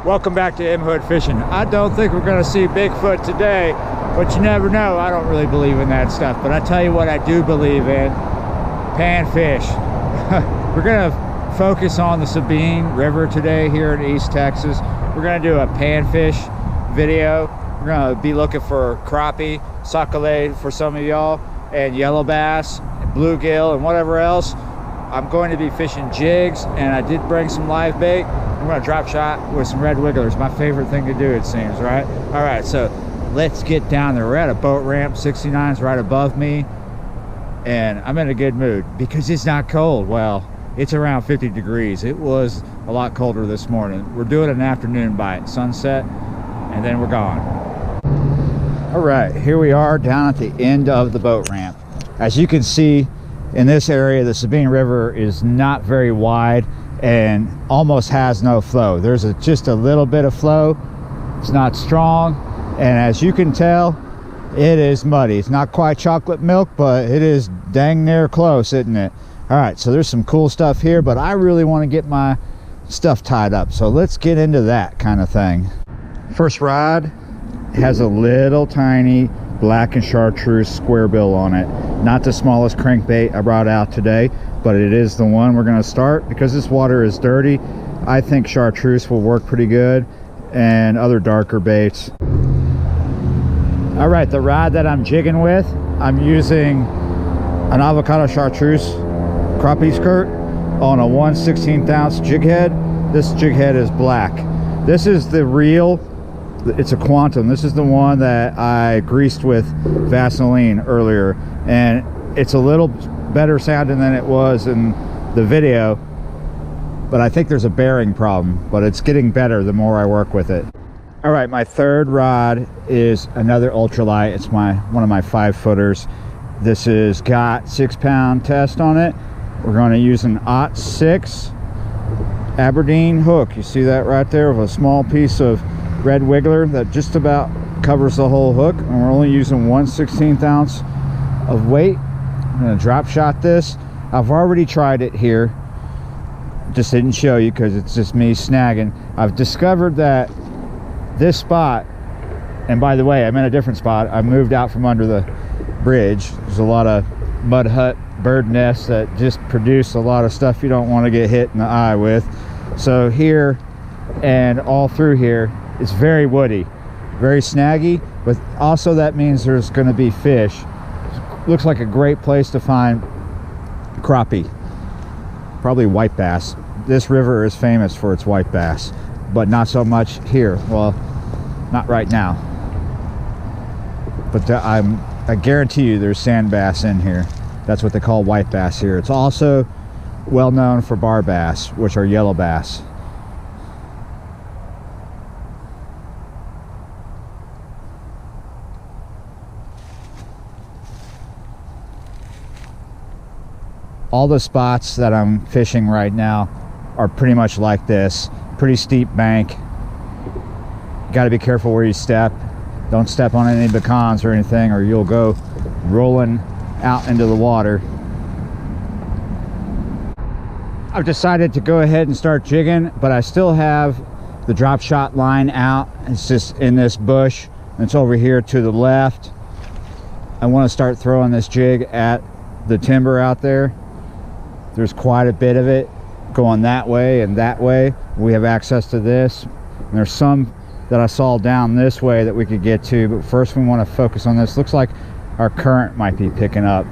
Welcome back to M Hood Fishing. I don't think we're going to see Bigfoot today, but you never know. I don't really believe in that stuff, but I tell you what I do believe in: panfish. We're going to focus on the Sabine River today here in East Texas. We're going to do a panfish video. We're going to be looking for crappie, succulate for some of y'all, and yellow bass, bluegill, and whatever else. I'm going to be fishing jigs, and I did bring some live bait. I'm going to drop shot with some red wigglers. My favorite thing to do, it seems, right? All right, so let's get down there. We're at a boat ramp. 69's right above me, and I'm in a good mood because it's not cold. Well, it's around 50 degrees. It was a lot colder this morning. We're doing an afternoon bite, sunset, and then we're gone. All right, here we are down at the end of the boat ramp. As you can see, in this area, the Sabine River is not very wide and almost has no flow. There's just a little bit of flow. It's not strong, and as you can tell, it is muddy. It's not quite chocolate milk, but it is dang near close, isn't it? All right, so there's some cool stuff here, but I really want to get my stuff tied up, so let's get into that kind of thing. First rod has a little tiny black and chartreuse square bill on it. Not the smallest crankbait I brought out today, but it is the one we're going to start because this water is dirty. I think chartreuse will work pretty good, and other darker baits. All right, the rod that I'm jigging with, I'm using an avocado chartreuse crappie skirt on a 1/16 ounce jig head. This jig head is black. This is the real, it's a Quantum. This is the one that I greased with Vaseline earlier, and it's a little better sounding than it was in the video, but I think there's a bearing problem, but it's getting better the more I work with it. All right, my third rod is another ultralight. It's one of my 5-footers. This has got 6-pound test on it. We're going to use an /6 Aberdeen hook. You see that right there, with a small piece of red wiggler that just about covers the whole hook, and we're only using 1/16 ounce of weight. I'm going to drop shot this. I've already tried it here, just didn't show you because it's just me snagging. I've discovered that this spot, and by the way, I'm in a different spot. I moved out from under the bridge. There's a lot of mud hut bird nests that just produce a lot of stuff you don't want to get hit in the eye with. So here and all through here, it's very woody, very snaggy, but also that means there's going to be fish. Looks like a great place to find crappie, probably white bass. This river is famous for its white bass, but not so much here. Well, not right now, but I guarantee you there's sand bass in here. That's what they call white bass here. It's also well known for bar bass, which are yellow bass. All the spots that I'm fishing right now are pretty much like this. Pretty steep bank. You got to be careful where you step. Don't step on any pecans or anything, or you'll go rolling out into the water. I've decided to go ahead and start jigging, but I still have the drop shot line out. It's just in this bush. It's over here to the left. I want to start throwing this jig at the timber out there. There's quite a bit of it going that way and that way. We have access to this, and there's some that I saw down this way that we could get to, but first we want to focus on this. Looks like our current might be picking up.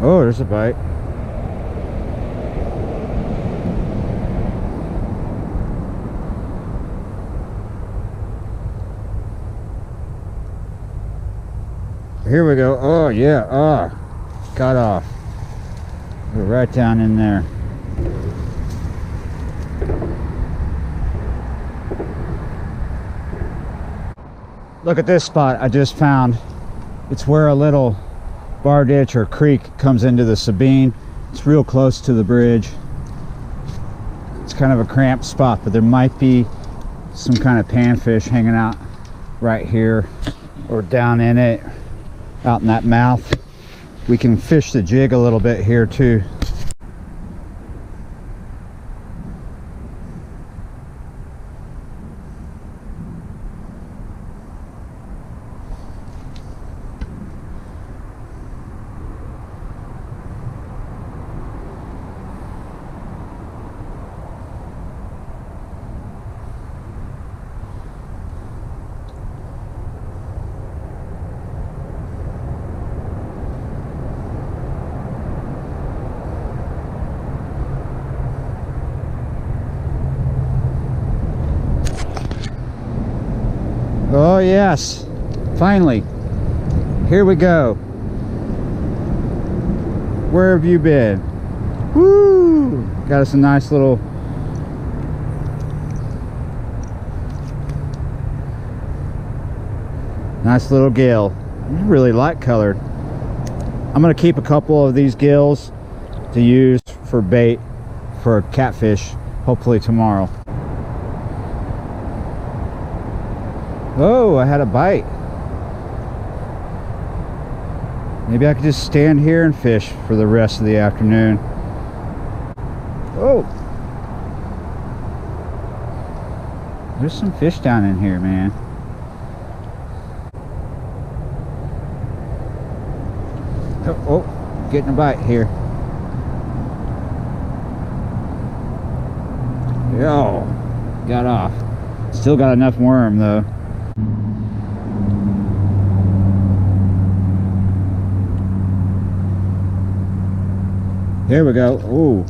Oh, there's a bite. Here we go. Oh yeah. Oh, got off. We're right down in there. Look at this spot I just found. It's where a little bar ditch or creek comes into the Sabine. It's real close to the bridge. It's kind of a cramped spot, but there might be some kind of panfish hanging out right here or down in it, out in that mouth. We can fish the jig a little bit here too. Oh yes, finally, here we go. Where have you been? Woo! Got us a nice little gill. Really light colored. I'm gonna keep a couple of these gills to use for bait for catfish, hopefully tomorrow. Oh, I had a bite. Maybe I could just stand here and fish for the rest of the afternoon. Oh, there's some fish down in here, man. Oh, getting a bite here. Oh, got off. Still got enough worm though. Here we go. Ooh.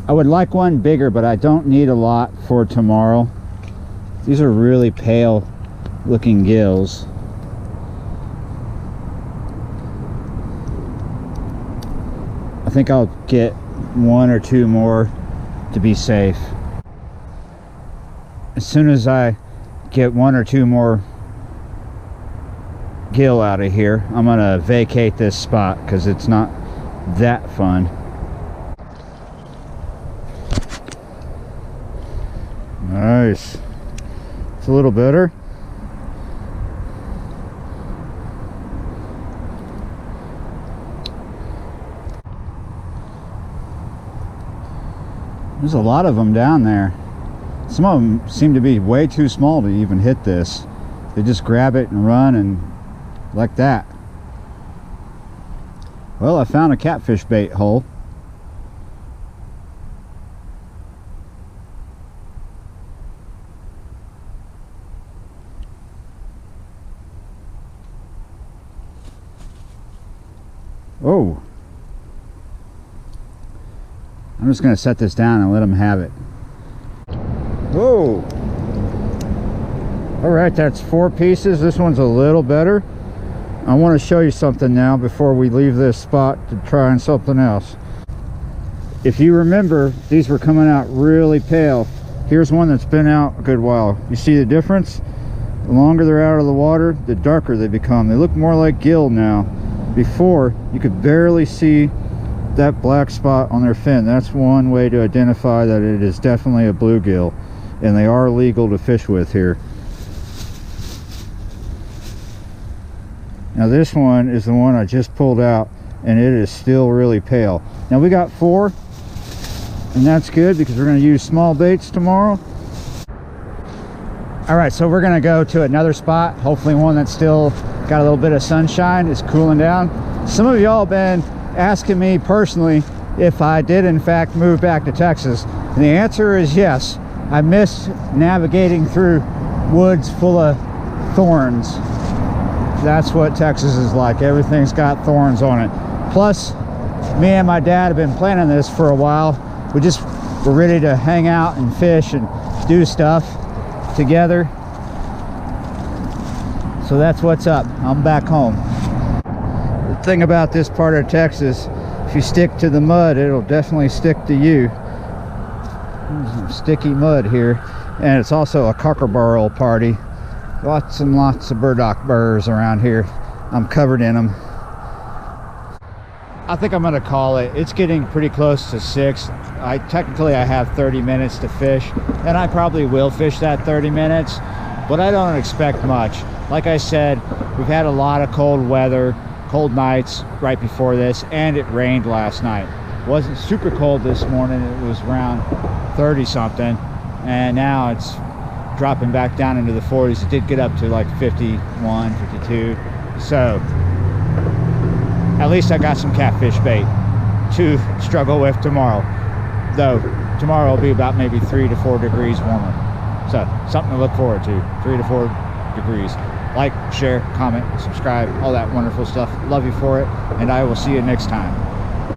I would like one bigger, but I don't need a lot for tomorrow. These are really pale looking gills. I think I'll get one or two more to be safe. As soon as I get one or two more gill out of here, I'm gonna vacate this spot because it's not that fun. Nice. It's a little better. There's a lot of them down there. Some of them seem to be way too small to even hit this. They just grab it and run and like that. Well, I found a catfish bait hole. Oh, I'm just gonna set this down and let them have it. Whoa. All right, that's 4 pieces. This one's a little better. I want to show you something now before we leave this spot to try something else. If you remember, these were coming out really pale. Here's one that's been out a good while. You see the difference? The longer they're out of the water, the darker they become. They look more like gill now. Before, you could barely see that black spot on their fin. That's one way to identify that it is definitely a bluegill, and they are legal to fish with here. Now this one is the one I just pulled out, and it is still really pale. Now we got 4, and that's good because we're going to use small baits tomorrow. All right, so we're going to go to another spot, hopefully one that's still got a little bit of sunshine. It's cooling down. Some of y'all been asking me personally if I did in fact move back to Texas, and the answer is yes. I miss navigating through woods full of thorns. That's what Texas is like. Everything's got thorns on it. Plus, me and my dad have been planning this for a while. We're ready to hang out and fish and do stuff together. So that's what's up. I'm back home. The thing about this part of Texas, if you stick to the mud, it'll definitely stick to you. There's some sticky mud here, and it's also a cockerbarrel party. Lots and lots of burdock burrs around here. I'm covered in them. I think I'm gonna call it. It's getting pretty close to 6. I have 30 minutes to fish, and I probably will fish that 30 minutes, but I don't expect much. Like I said, we've had a lot of cold weather, cold nights right before this, and it rained last night. It wasn't super cold this morning. It was around 30 something, and now it's dropping back down into the 40s. It did get up to like 51, 52. So at least I got some catfish bait to struggle with tomorrow. Though tomorrow will be about maybe 3 to 4 degrees warmer. So something to look forward to, 3 to 4 degrees. Like, share, comment, subscribe, all that wonderful stuff. Love you for it, and I will see you next time.